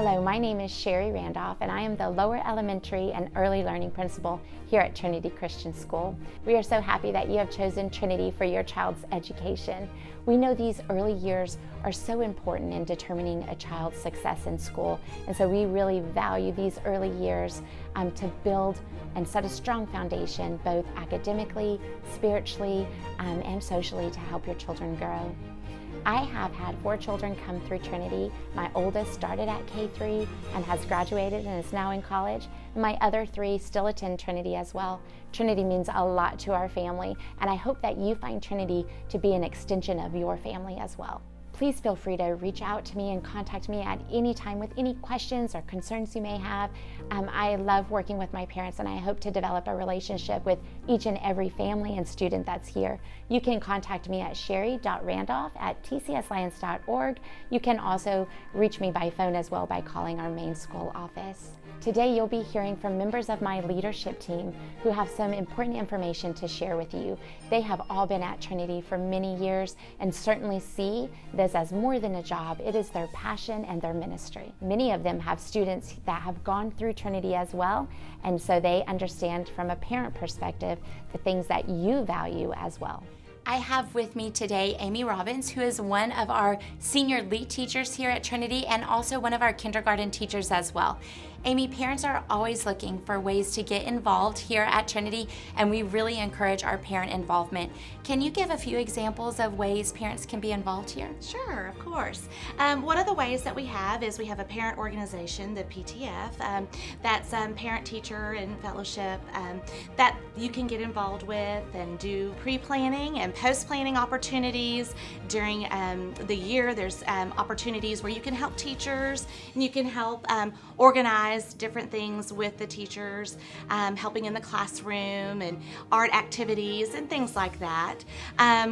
Hello, my name is Sherry Randolph, and I am the Lower Elementary and Early Learning Principal here at Trinity Christian School. We are so happy that you have chosen Trinity for your child's education. We know these early years are so important in determining a child's success in school, and so we really value these early years to build and set a strong foundation, both academically, spiritually, and socially, to help your children grow. I have had 4 children come through Trinity. My oldest started at K3 and has graduated and is now in college. And my other 3 still attend Trinity as well. Trinity means a lot to our family, and I hope that you find Trinity to be an extension of your family as well. Please feel free to reach out to me and contact me at any time with any questions or concerns you may have. I love working with my parents, and I hope to develop a relationship with each and every family and student that's here. You can contact me at sherry.randolph@tcslions.org. You can also reach me by phone as well by calling our main school office. Today you'll be hearing from members of my leadership team who have some important information to share with you. They have all been at Trinity for many years and certainly see this as more than a job. It is their passion and their ministry. Many of them have students that have gone through Trinity as well, and so they understand from a parent perspective the things that you value as well. I have with me today Amy Robbins, who is one of our senior lead teachers here at Trinity and also one of our kindergarten teachers as well. Amy, parents are always looking for ways to get involved here at Trinity, and we really encourage our parent involvement. Can you give a few examples of ways parents can be involved here? Sure, of course. One of the ways that we have is we have a parent organization, the PTF, that's Parent Teacher and Fellowship, that you can get involved with and do pre-planning and post-planning opportunities. During the year, there's opportunities where you can help teachers and you can help organize different things with the teachers, helping in the classroom and art activities and things like that.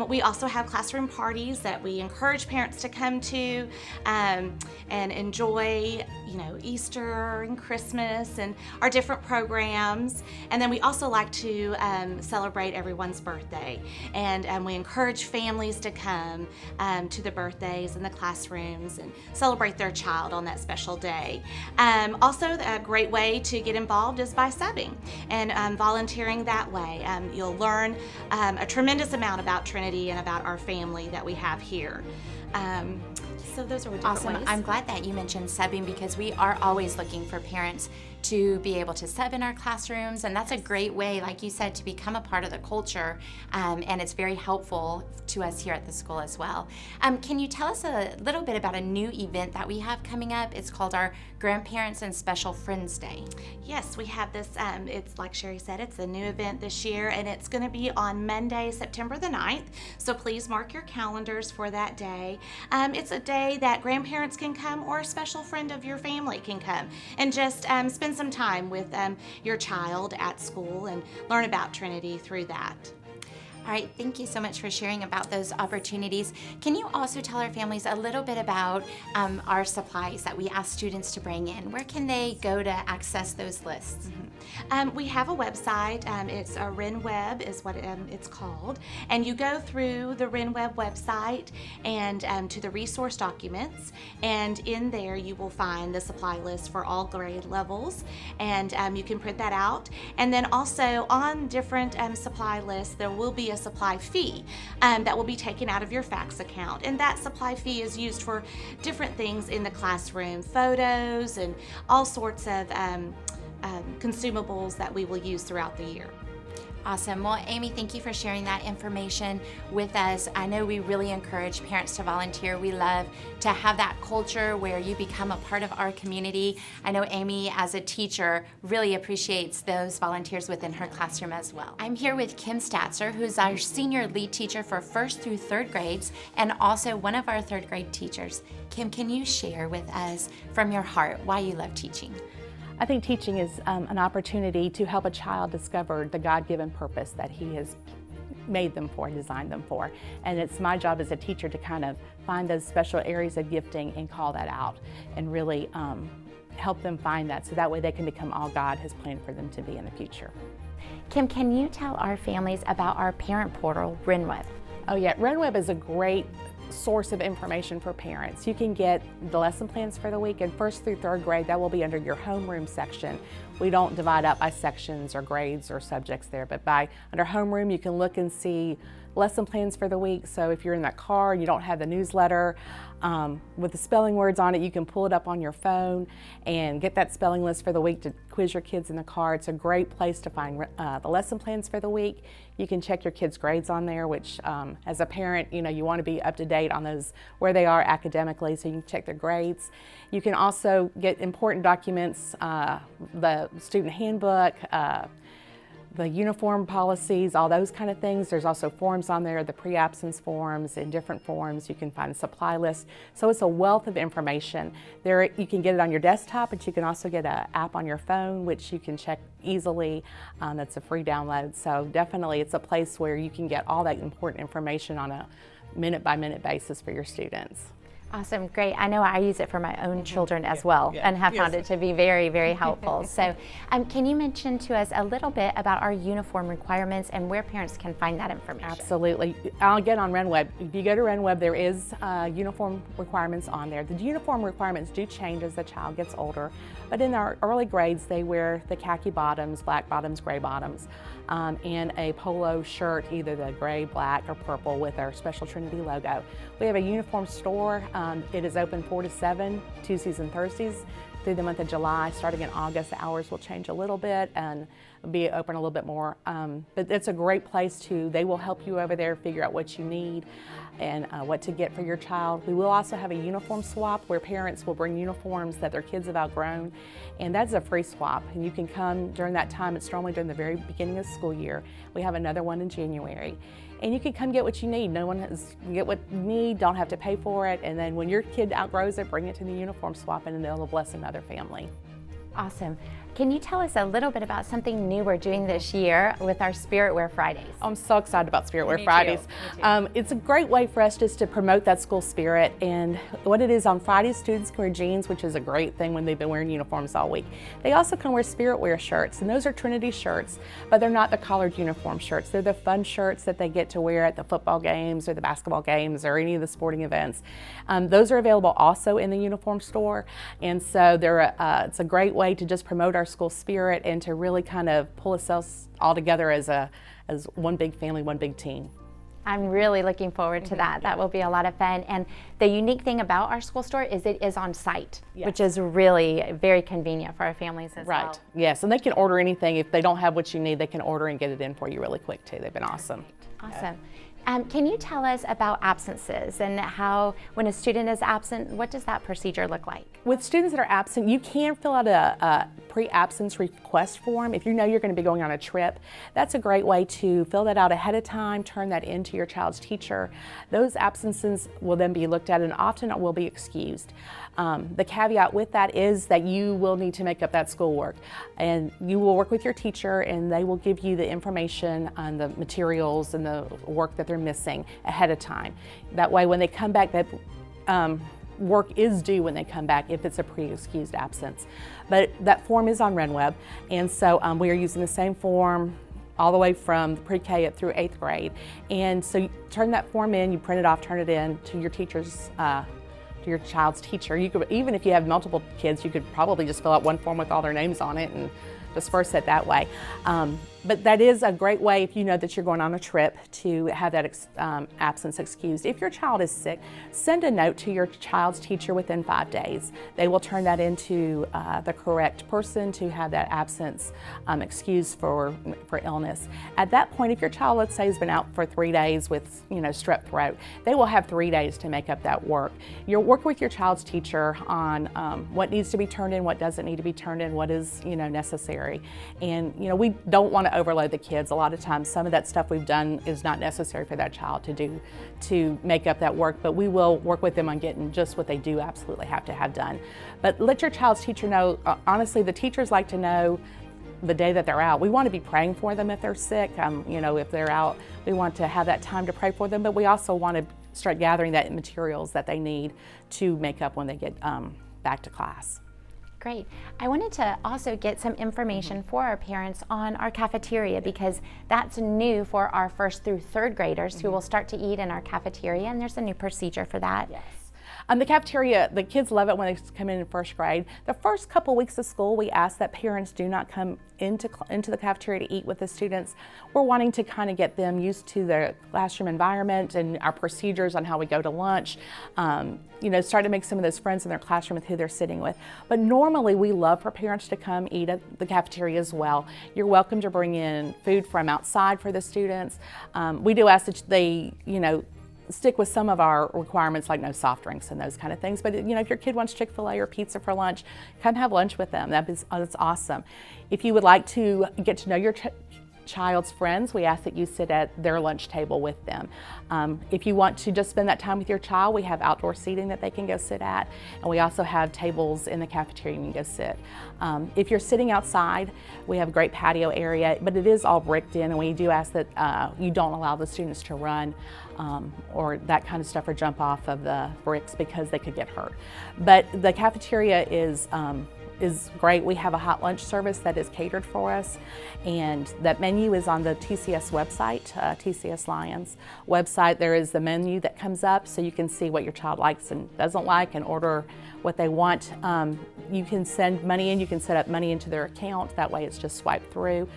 We also have classroom parties that we encourage parents to come to and enjoy, Easter and Christmas and our different programs. And then we also like to celebrate everyone's birthday, and we encourage families to come to the birthdays and the classrooms and celebrate their child on that special day. Also, a great way to get involved is by subbing and volunteering that way. You'll learn a tremendous amount about Trinity and about our family that we have here. So those are different awesome ways. I'm glad that you mentioned subbing, because we are always looking for parents to be able to sub in our classrooms, and that's a great way, like you said, to become a part of the culture, and it's very helpful to us here at the school as well. Can you tell us a little bit about a new event that we have coming up? It's called our Grandparents and Special Friends Day. Yes, we have this, it's like Sherry said, it's a new event this year, and it's going to be on Monday, September the 9th, so please mark your calendars for that day. It's a day that grandparents can come, or a special friend of your family can come and just spend some time with your child at school and learn about Trinity through that. All right, thank you so much for sharing about those opportunities. Can you also tell our families a little bit about our supplies that we ask students to bring in? Where can they go to access those lists? We have a website. It's a RenWeb is what it's called. And you go through the RenWeb website and to the resource documents. And in there you will find the supply list for all grade levels. And you can print that out. And then also on different supply lists, there will be a supply fee that will be taken out of your fax account, and that supply fee is used for different things in the classroom, photos and all sorts of consumables that we will use throughout the year. Awesome. Well, Amy, thank you for sharing that information with us. I know we really encourage parents to volunteer. We love to have that culture where you become a part of our community. I know Amy, as a teacher, really appreciates those volunteers within her classroom as well. I'm here with Kim Statzer, who's our senior lead teacher for 1st through 3rd grades and also one of our 3rd grade teachers. Kim, can you share with us from your heart why you love teaching? I think teaching is an opportunity to help a child discover the God-given purpose that He has made them for, designed them for. And it's my job as a teacher to kind of find those special areas of gifting and call that out and really help them find that, so that way they can become all God has planned for them to be in the future. Kim, can you tell our families about our parent portal, RenWeb? Oh yeah, RenWeb is a great source of information for parents. You can get the lesson plans for the week in 1st through 3rd grade. That will be under your homeroom section. We don't divide up by sections or grades or subjects there, but under homeroom you can look and see lesson plans for the week. So if you're in that car, you don't have the newsletter with the spelling words on it, you can pull it up on your phone and get that spelling list for the week to quiz your kids in the car. It's a great place to find the lesson plans for the week. You can check your kids' grades on there, which as a parent, you want to be up to date on those, where they are academically, so you can check their grades. You can also get important documents, the student handbook, the uniform policies, all those kind of things. There's also forms on there, the pre-absence forms and different forms. You can find a supply list. So it's a wealth of information. There, you can get it on your desktop, but you can also get an app on your phone, which you can check easily. That's a free download. So definitely it's a place where you can get all that important information on a minute-by-minute basis for your students. Awesome, great. I know I use it for my own children as well, and have found it to be very, very helpful. So can you mention to us a little bit about our uniform requirements and where parents can find that information? Absolutely. I'll get on RenWeb. If you go to RenWeb, there is uniform requirements on there. The uniform requirements do change as the child gets older, but in our early grades, they wear the khaki bottoms, black bottoms, gray bottoms, and a polo shirt, either the gray, black, or purple with our special Trinity logo. We have a uniform store. It is open 4 to 7, Tuesdays and Thursdays through the month of July. Starting in August, the hours will change a little bit and be open a little bit more. But it's a great place they will help you over there figure out what you need and what to get for your child. We will also have a uniform swap where parents will bring uniforms that their kids have outgrown, and that's a free swap. And you can come during that time. It's normally during the very beginning of the school year. We have another one in January. And you can come get what you need. Get what you need, don't have to pay for it, and then when your kid outgrows it, bring it to the uniform swap and they'll bless another family. Awesome. Can you tell us a little bit about something new we're doing this year with our Spirit Wear Fridays? I'm so excited about Spirit Wear Fridays. Me too. It's a great way for us just to promote that school spirit. And what it is, on Fridays, students can wear jeans, which is a great thing when they've been wearing uniforms all week. They also can wear Spirit Wear shirts, and those are Trinity shirts, but they're not the collared uniform shirts. They're the fun shirts that they get to wear at the football games or the basketball games or any of the sporting events. Those are available also in the uniform store, and so it's a great way to just promote our school spirit and to really kind of pull ourselves all together as one big family, one big team. I'm really looking forward to that. That will be a lot of fun. And the unique thing about our school store is it is on site, yes, which is really very convenient for our families as well. Right, yes, and they can order anything. If they don't have what you need, they can order and get it in for you really quick too. They've been awesome. Awesome. Can you tell us about absences and how, when a student is absent, what does that procedure look like? With students that are absent, you can fill out a pre-absence request form. If you know you're going to be going on a trip, that's a great way to fill that out ahead of time, turn that into your child's teacher. Those absences will then be looked at and often will be excused. The caveat with that is that you will need to make up that schoolwork, and you will work with your teacher and they will give you the information on the materials and the work that they're missing ahead of time. That way when they come back, that work is due when they come back if it's a pre-excused absence. But that form is on RenWeb, and so we are using the same form all the way from pre-K up through 8th grade. And so you turn that form in, you print it off, turn it in to your teacher's your child's teacher. You could, even if you have multiple kids, you could probably just fill out one form with all their names on it and disperse it that way. But that is a great way, if you know that you're going on a trip, to have that absence excused. If your child is sick, send a note to your child's teacher within 5 days. They will turn that into the correct person to have that absence excused for illness. At that point, if your child, let's say, has been out for 3 days with strep throat, they will have 3 days to make up that work. You'll work with your child's teacher on what needs to be turned in, what doesn't need to be turned in, what is necessary. And we don't want to overload the kids. A lot of times some of that stuff we've done is not necessary for that child to do to make up that work, but we will work with them on getting just what they do absolutely have to have done. But let your child's teacher know. Honestly, the teachers like to know the day that they're out. We want to be praying for them if they're sick. If they're out, we want to have that time to pray for them, but we also want to start gathering that materials that they need to make up when they get back to class. Great. I wanted to also get some information for our parents on our cafeteria, because that's new for our 1st through 3rd graders who will start to eat in our cafeteria, and there's a new procedure for that. Yes. The cafeteria, the kids love it when they come in 1st grade. The first couple weeks of school, we ask that parents do not come into the cafeteria to eat with the students. We're wanting to kind of get them used to the classroom environment and our procedures on how we go to lunch. Start to make some of those friends in their classroom with who they're sitting with. But normally we love for parents to come eat at the cafeteria as well. You're welcome to bring in food from outside for the students. We do ask that they, stick with some of our requirements, like no soft drinks and those kind of things. But if your kid wants Chick-fil-A or pizza for lunch, come have lunch with them. That's awesome. If you would like to get to know your child's friends, we ask that you sit at their lunch table with them. If you want to just spend that time with your child, we have outdoor seating that they can go sit at, and we also have tables in the cafeteria you can go sit. If you're sitting outside, we have a great patio area, but it is all bricked in, and we do ask that you don't allow the students to run or that kind of stuff, or jump off of the bricks, because they could get hurt. But the cafeteria is great. We have a hot lunch service that is catered for us, and that menu is on the TCS website, TCS Lions website. There is the menu that comes up, so you can see what your child likes and doesn't like and order what they want. You can send money in, you can set up money into their account. That way it's just swiped through.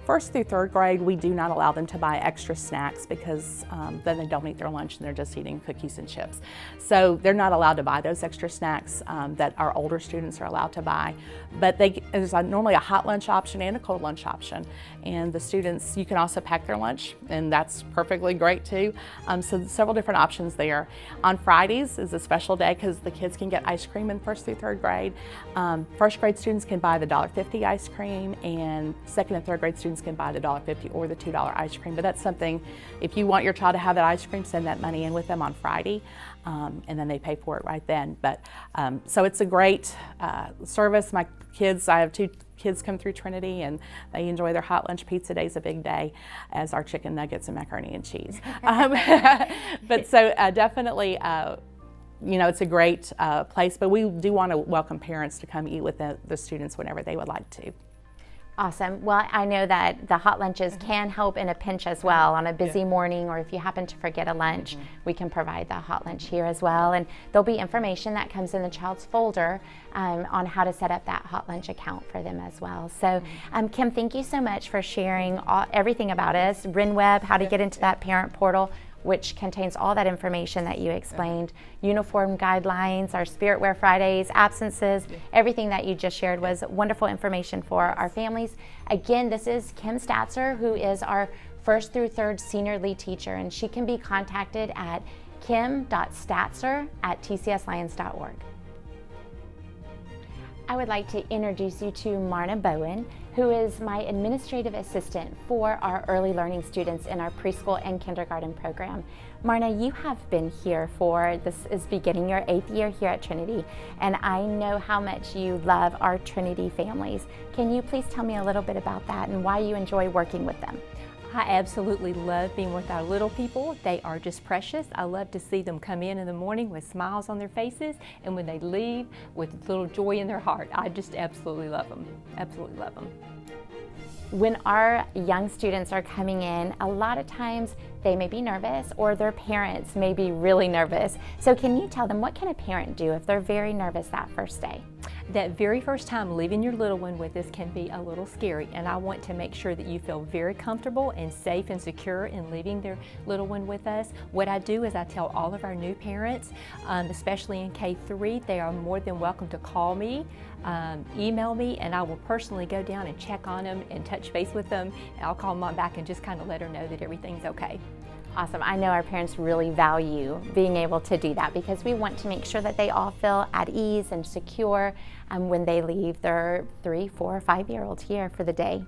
1st through 3rd grade, we do not allow them to buy extra snacks, because then they don't eat their lunch and they're just eating cookies and chips. So they're not allowed to buy those extra snacks that our older students are allowed to buy. But there's normally a hot lunch option and a cold lunch option. And the students, you can also pack their lunch, and that's perfectly great too. So several different options there. On Fridays is a special day, because the kids can get ice cream in 1st through 3rd grade. 1st grade students can buy the $1.50 ice cream, and 2nd and 3rd grade students can buy the $1.50 or the $2 ice cream. But that's something, if you want your child to have that ice cream, send that money in with them on Friday, and then they pay for it right then. But so it's a great service. I have 2 kids come through Trinity, and they enjoy their hot lunch. Pizza day is a big day, as our chicken nuggets and macaroni and cheese. But so definitely, it's a great place, but we do want to welcome parents to come eat with the students whenever they would like to. Awesome. Well, I know that the hot lunches can help in a pinch as well on a busy morning, or if you happen to forget a lunch, we can provide the hot lunch here as well. And there'll be information that comes in the child's folder on how to set up that hot lunch account for them as well. So Kim, thank you so much for sharing everything about us, RenWeb, how to get into that parent portal, which contains all that information that you explained, uniform guidelines, our Spirit Wear Fridays, absences, everything that you just shared was wonderful information for our families. Again, this is Kim Statzer, who is our 1st through 3rd senior lead teacher, and she can be contacted at kim.statzer@tcslions.org. I would like to introduce you to Marna Bowen, who is my administrative assistant for our early learning students in our preschool and kindergarten program. Marna, you have been here this is beginning your 8th year here at Trinity, and I know how much you love our Trinity families. Can you please tell me a little bit about that and why you enjoy working with them? I absolutely love being with our little people. They are just precious. I love to see them come in the morning with smiles on their faces, and when they leave with a little joy in their heart. I just absolutely love them. Absolutely love them. When our young students are coming in, a lot of times they may be nervous, or their parents may be really nervous. So can you tell them, what can a parent do if they're very nervous that first day? That very first time leaving your little one with us can be a little scary, and I want to make sure that you feel very comfortable and safe and secure in leaving their little one with us. What I do is I tell all of our new parents, especially in K3, they are more than welcome to call me, email me, and I will personally go down and check on them and touch base with them, and I'll call mom back and just kind of let her know that everything's okay. Awesome. I know our parents really value being able to do that, because we want to make sure that they all feel at ease and secure when they leave their 3, 4, or 5-year-old here for the day.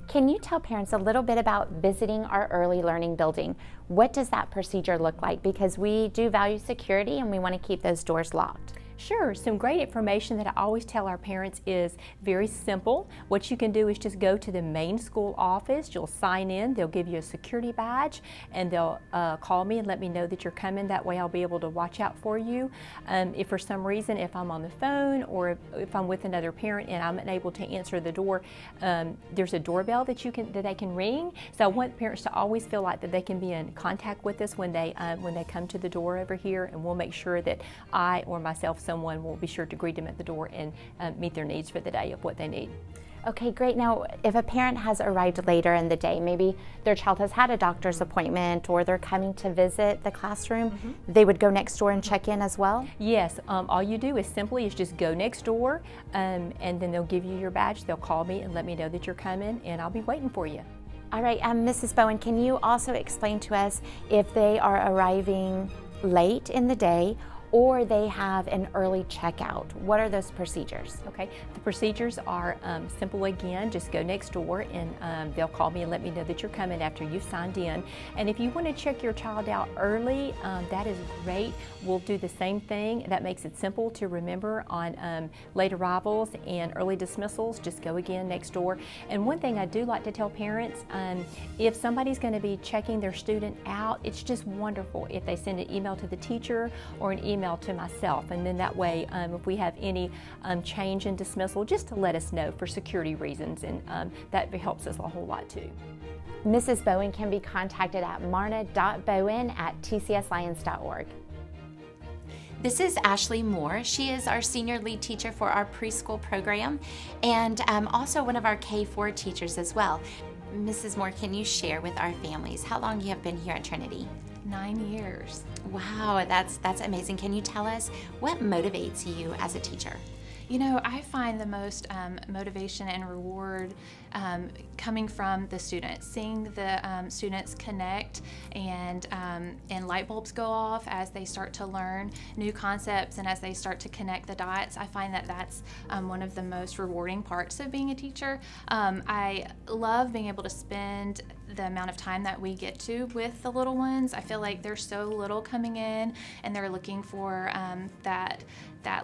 Can you tell parents a little bit about visiting our early learning building? What does that procedure look like? Because we do value security and we want to keep those doors locked. Sure, some great information that I always tell our parents is very simple. What you can do is just go to the main school office, you'll sign in, they'll give you a security badge, and they'll call me and let me know that you're coming. That way I'll be able to watch out for you. If for some reason, if I'm on the phone or if I'm with another parent and I'm unable to answer the door, there's a doorbell that they can ring. So I want parents to always feel like that they can be in contact with us when they come to the door over here, and we'll make sure that I or myself, someone will be sure to greet them at the door and meet their needs for the day of what they need. Okay, great. Now, if a parent has arrived later in the day, maybe their child has had a doctor's appointment or they're coming to visit the classroom, they would go next door and check in as well? Yes, all you do is just go next door, and then they'll give you your badge. They'll call me and let me know that you're coming, and I'll be waiting for you. All right, Mrs. Bowen, can you also explain to us if they are arriving late in the day or they have an early checkout? What are those procedures? Okay, the procedures are simple again. Just go next door and they'll call me and let me know that you're coming after you've signed in. And if you want to check your child out early, that is great. We'll do the same thing. That makes it simple to remember on late arrivals and early dismissals. Just go again next door. And one thing I do like to tell parents, if somebody's going to be checking their student out, it's just wonderful if they send an email to the teacher or an email to myself, and then that way if we have any change in dismissal, just to let us know for security reasons, and that helps us a whole lot too. Mrs. Bowen can be contacted at marna.bowen@tcslions.org. This is Ashley Moore. She is our senior lead teacher for our preschool program and also one of our K-4 teachers as well. Mrs. Moore, can you share with our families how long you have been here at Trinity? 9 years. Wow, that's amazing. Can you tell us what motivates you as a teacher? You know, I find the most motivation and reward coming from the students, seeing the students connect and light bulbs go off as they start to learn new concepts and as they start to connect the dots. I find that that's one of the most rewarding parts of being a teacher. I love being able to spend the amount of time that we get to with the little ones. I feel like they're so little coming in and they're looking for that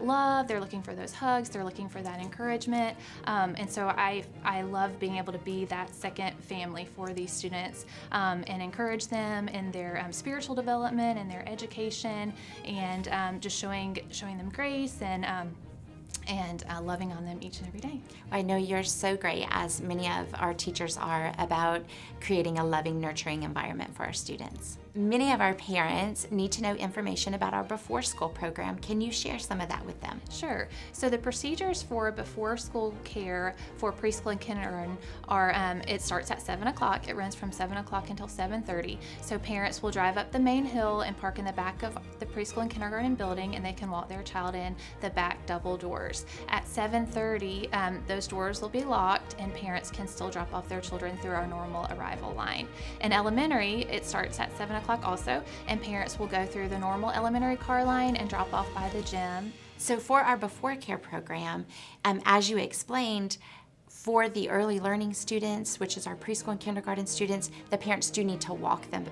love, they're looking for those hugs, they're looking for that encouragement, and so I love being able to be that second family for these students and encourage them in their spiritual development and their education, and just showing them grace and loving on them each and every day. I know you're so great, as many of our teachers are, about creating a loving, nurturing environment for our students. Many of our parents need to know information about our before school program. Can you share some of that with them? Sure. So the procedures for before school care for preschool and kindergarten are, it starts at 7 o'clock. It runs from 7 o'clock until 7:30. So parents will drive up the main hill and park in the back of the preschool and kindergarten building, and they can walk their child in the back double doors. At 7:30, those doors will be locked and parents can still drop off their children through our normal arrival line. In elementary, it starts at 7 o'clock also, and parents will go through the normal elementary car line and drop off by the gym. So for our before care program, as you explained, for the early learning students, which is our preschool and kindergarten students, the parents do need to walk them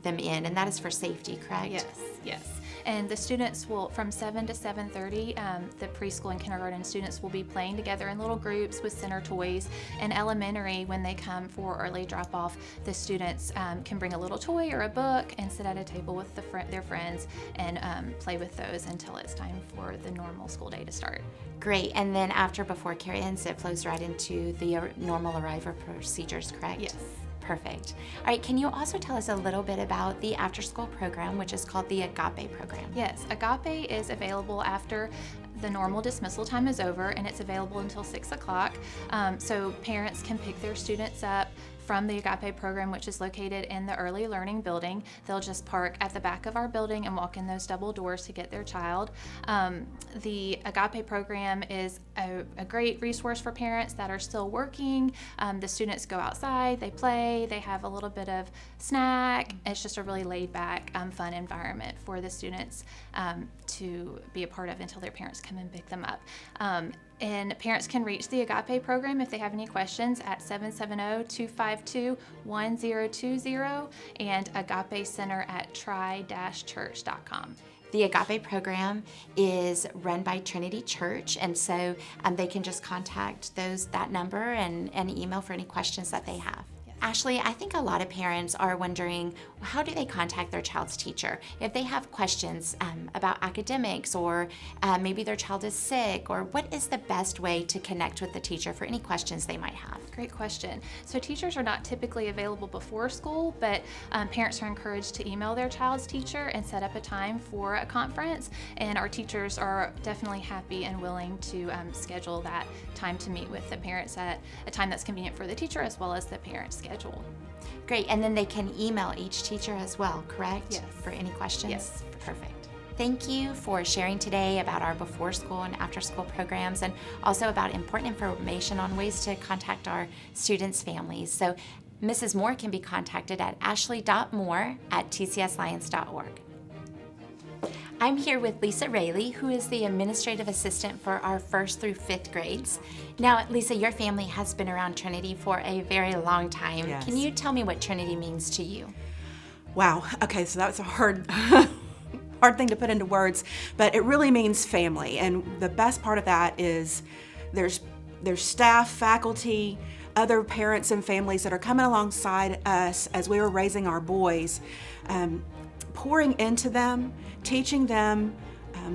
in, and that is for safety, correct? Yes. And the students will, from 7 to 7:30, the preschool and kindergarten students will be playing together in little groups with center toys. And elementary, when they come for early drop-off, the students can bring a little toy or a book and sit at a table with their friends and play with those until it's time for the normal school day to start. Great. And then after before care ends, it flows right into the normal arrival procedures, correct? Yes. Perfect. All right, can you also tell us a little bit about the after-school program, which is called the Agape program? Yes, Agape is available after the normal dismissal time is over, and it's available until 6 o'clock. So parents can pick their students up from the Agape program, which is located in the early learning building. They'll just park at the back of our building and walk in those double doors to get their child. The Agape program is a great resource for parents that are still working. The students go outside, they play, they have a little bit of snack. It's just a really laid back, fun environment for the students to be a part of until their parents come and pick them up. And parents can reach the Agape program if they have any questions at 770-252-1020 and Agape Center at tri-church.com. The Agape program is run by Trinity Church, and so they can just contact that number and email for any questions that they have. Ashley, I think a lot of parents are wondering, how do they contact their child's teacher? If they have questions about academics, or maybe their child is sick, or what is the best way to connect with the teacher for any questions they might have? Great question. So teachers are not typically available before school, but parents are encouraged to email their child's teacher and set up a time for a conference. And our teachers are definitely happy and willing to schedule that time to meet with the parents at a time that's convenient for the teacher as well as the parent's schedule. Great, and then they can email each teacher as well, correct? Yes. For any questions? Yes. Perfect. Thank you for sharing today about our before school and after school programs, and also about important information on ways to contact our students' families. So Mrs. Moore can be contacted at ashley.moore@tcslions.org. I'm here with Lisa Rayleigh, who is the administrative assistant for our 1st through 5th grades. Now, Lisa, your family has been around Trinity for a very long time. Yes. Can you tell me what Trinity means to you? Wow. Okay, so that's a hard thing to put into words, but it really means family. And the best part of that is there's staff, faculty, other parents and families that are coming alongside us as we were raising our boys, pouring into them, teaching them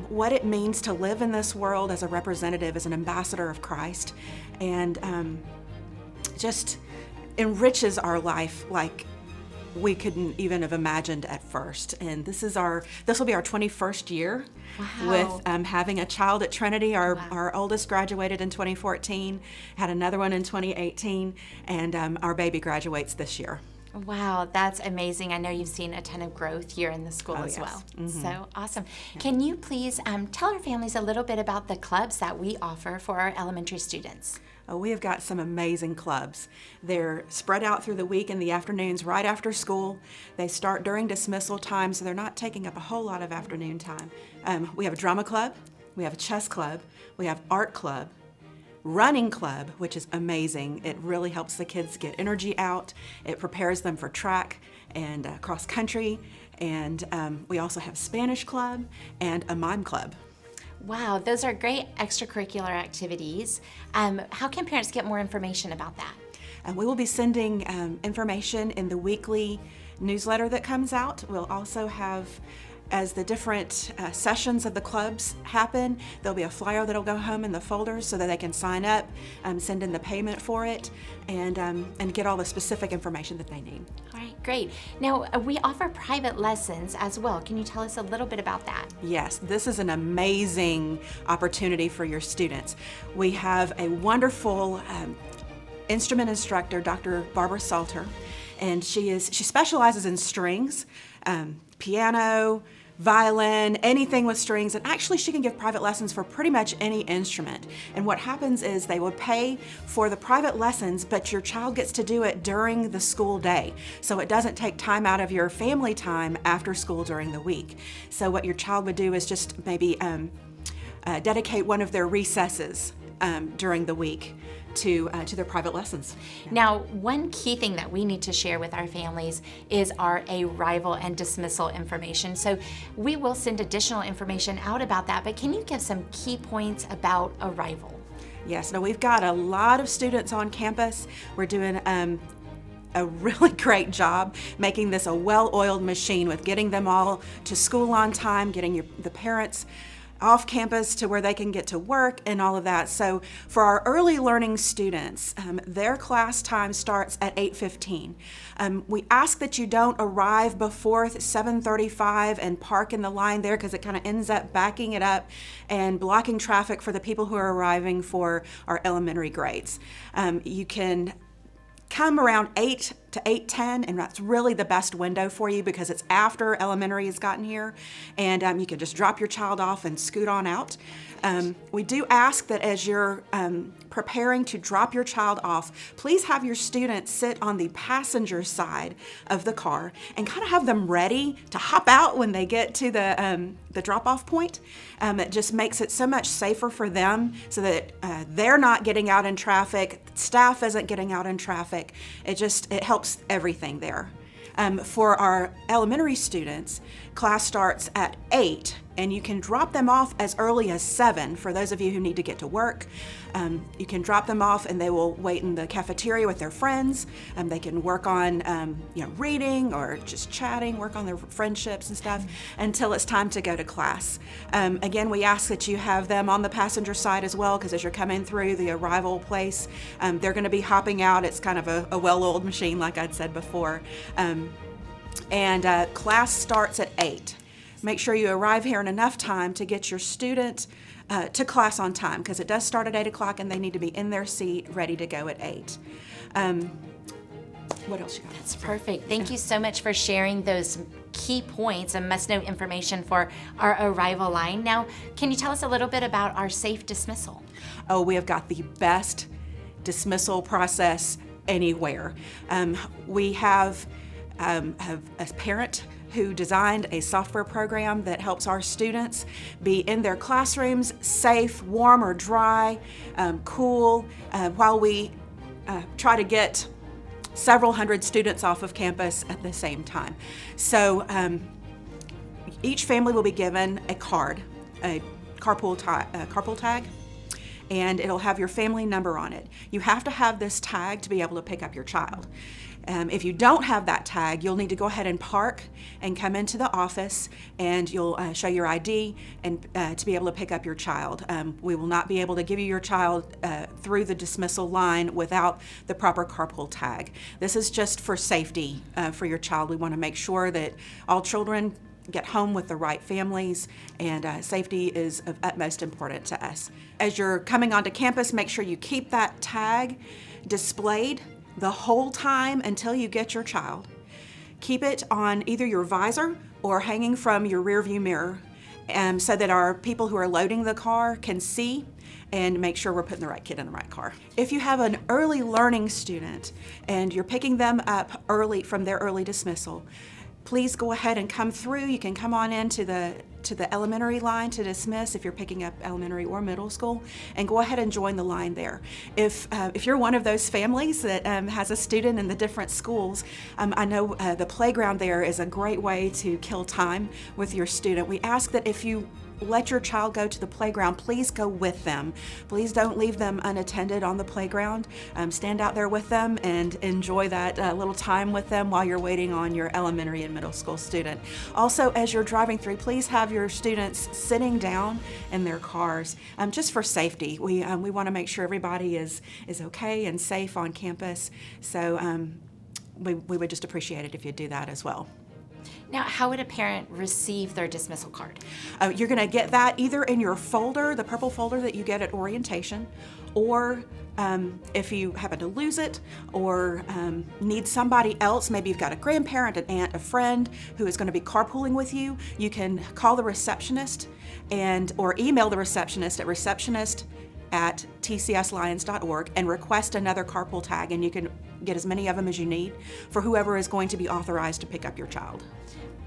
what it means to live in this world as a representative, as an ambassador of Christ, and just enriches our life like we couldn't even have imagined at first. And this will be our 21st year. Wow. With having a child at Trinity. Our oldest graduated in 2014, had another one in 2018, and our baby graduates this year. Wow, that's amazing. I know you've seen a ton of growth here in the school as yes. well. So awesome. Can you please tell our families a little bit about the clubs that we offer for our elementary students? We have got some amazing clubs. They're spread out through the week in the afternoons right after school. They start during dismissal time, so they're not taking up a whole lot of afternoon time. We have a drama club, we have a chess club, we have art club, running club, which is amazing. It really helps the kids get energy out. It prepares them for track and cross country. And we also have Spanish club and a mime club. Wow, those are great extracurricular activities. How can parents get more information about that? We will be sending information in the weekly newsletter that comes out. We'll also have, as the different sessions of the clubs happen, there'll be a flyer that'll go home in the folders so that they can sign up, send in the payment for it, and get all the specific information that they need. All right, great. Now, we offer private lessons as well. Can you tell us a little bit about that? Yes, this is an amazing opportunity for your students. We have a wonderful instrument instructor, Dr. Barbara Salter, and she specializes in strings, piano, violin, anything with strings, and actually she can give private lessons for pretty much any instrument. And what happens is they would pay for the private lessons, but your child gets to do it during the school day. So it doesn't take time out of your family time after school during the week. So what your child would do is just maybe dedicate one of their recesses during the week to their private lessons. Now, one key thing that we need to share with our families is our arrival and dismissal information. So we will send additional information out about that, but can you give some key points about arrival? Yes, now we've got a lot of students on campus. We're doing a really great job making this a well-oiled machine with getting them all to school on time, getting the parents off campus to where they can get to work and all of that. So for our early learning students, their class time starts at 8:15. We ask that you don't arrive before 7:35 and park in the line there, because it kind of ends up backing it up and blocking traffic for the people who are arriving for our elementary grades. You can come around 8 to 8:10, and that's really the best window for you because it's after elementary has gotten here, and you can just drop your child off and scoot on out. We do ask that as you're preparing to drop your child off, please have your students sit on the passenger side of the car and kind of have them ready to hop out when they get to the drop-off point. It just makes it so much safer for them so that they're not getting out in traffic, staff isn't getting out in traffic. It helps everything there. For our elementary students, class starts at 8, and you can drop them off as early as 7 for those of you who need to get to work. You can drop them off and they will wait in the cafeteria with their friends. They can work on reading or just chatting, work on their friendships and stuff until it's time to go to class. Again, we ask that you have them on the passenger side as well, because as you're coming through the arrival place, they're going to be hopping out. It's kind of a well-oiled machine, like I'd said before. Class starts at 8. Make sure you arrive here in enough time to get your student to class on time, because it does start at 8 o'clock and they need to be in their seat ready to go at 8. What else you got? That's perfect. Thank you so much for sharing those key points and must-know information for our arrival line. Now, can you tell us a little bit about our safe dismissal? Oh, we have got the best dismissal process anywhere. We have a parent who designed a software program that helps our students be in their classrooms safe, warm or dry, cool, while we try to get several hundred students off of campus at the same time. So each family will be given a card, a carpool tag, and it'll have your family number on it. You have to have this tag to be able to pick up your child. If you don't have that tag, you'll need to go ahead and park and come into the office, and you'll show your ID and to be able to pick up your child. We will not be able to give you your child through the dismissal line without the proper carpool tag. This is just for safety for your child. We want to make sure that all children get home with the right families, and safety is of utmost importance to us. As you're coming onto campus, make sure you keep that tag displayed the whole time until you get your child. Keep it on either your visor or hanging from your rear view mirror, so that our people who are loading the car can see and make sure we're putting the right kid in the right car. If you have an early learning student and you're picking them up early from their early dismissal, please go ahead and come through. You can come on into the elementary line to dismiss if you're picking up elementary or middle school, and go ahead and join the line there. If you're one of those families that has a student in the different schools, I know the playground there is a great way to kill time with your student. We ask that if you let your child go to the playground, please go with them. Please don't leave them unattended on the playground. Stand out there with them and enjoy that little time with them while you're waiting on your elementary and middle school student. Also, as you're driving through, please have your students sitting down in their cars, just for safety. We want to make sure everybody is okay and safe on campus. So we would just appreciate it if you'd do that as well. Now, how would a parent receive their dismissal card? You're going to get that either in your folder, the purple folder that you get at orientation, or if you happen to lose it or need somebody else, maybe you've got a grandparent, an aunt, a friend who is going to be carpooling with you, you can call the receptionist or email the receptionist at receptionist@tcslions.org and request another carpool tag, and you can get as many of them as you need for whoever is going to be authorized to pick up your child.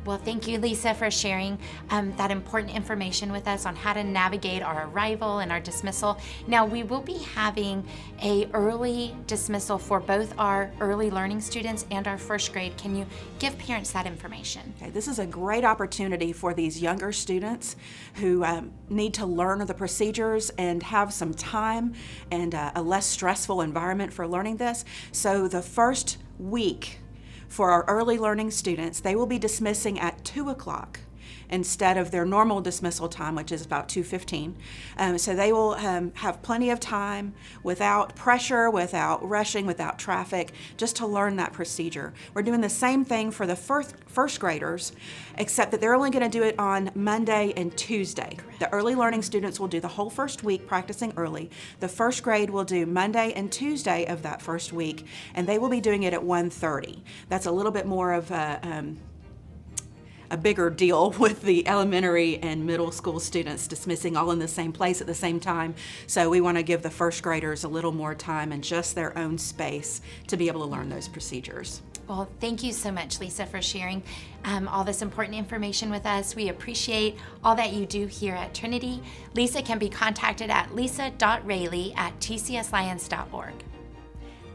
Well, thank you, Lisa, for sharing that important information with us on how to navigate our arrival and our dismissal. Now, we will be having a early dismissal for both our early learning students and our first grade. Can you give parents that information? Okay, this is a great opportunity for these younger students who need to learn the procedures and have some time and a less stressful environment for learning this. So the first week for our early learning students, they will be dismissing at 2 o'clock instead of their normal dismissal time, which is about 2:15. So they will have plenty of time without pressure, without rushing, without traffic, just to learn that procedure. We're doing the same thing for the first graders, except that they're only going to do it on Monday and Tuesday. Correct. The early learning students will do the whole first week practicing early. The first grade will do Monday and Tuesday of that first week, and they will be doing it at 1:30. That's a little bit more of a bigger deal with the elementary and middle school students dismissing all in the same place at the same time. So we want to give the first graders a little more time and just their own space to be able to learn those procedures. Well, thank you so much, Lisa, for sharing all this important information with us. We appreciate all that you do here at Trinity. Lisa can be contacted at lisa.rayleigh@tcslions.org.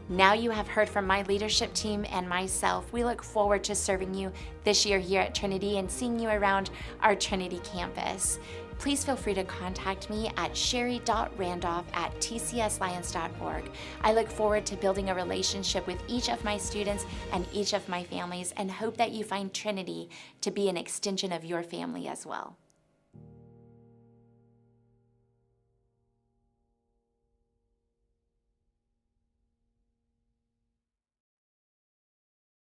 Now you have heard from my leadership team and myself. We look forward to serving you this year here at Trinity and seeing you around our Trinity campus. Please feel free to contact me at sherry.randolph@tcslions.org. I look forward to building a relationship with each of my students and each of my families, and hope that you find Trinity to be an extension of your family as well.